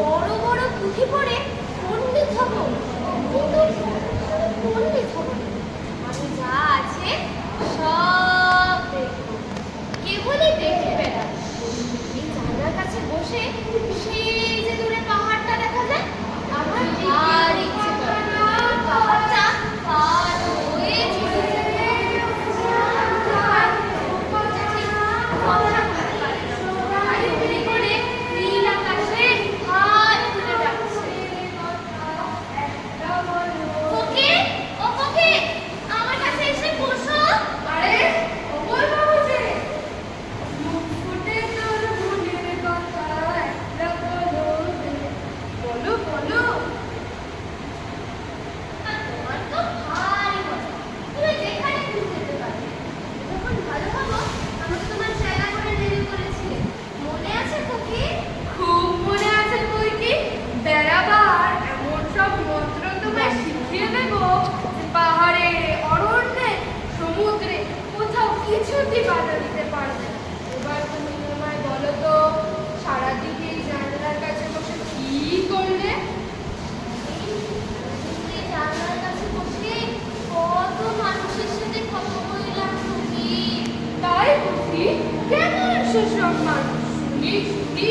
বড় বড় পুঁথি পড়ে পণ্ডিত হব, কিন্তু পণ্ডিত হব না। আমি যা আছে সব দেখবো, কেবলই দেখে বেড়াবো। এই জানলার কাছে বসে সেই যে দূরে পাহাড়টা দেখা যায়, আমার আর ইচ্ছে করে পাহাড়টা পার হয়ে চলে যেতে। কিছুতে বাধা দিতে পারবে না। এবার তুমি আমায় বলো তো, সারাদিন এই জানলার কাছে বসে কি করলে? জানলার কাছে বসে কত মানুষের সাথে কথা বললাম তুমি। তাই বুঝি? কেমন সেসব মানুষ? শুনি শুনি।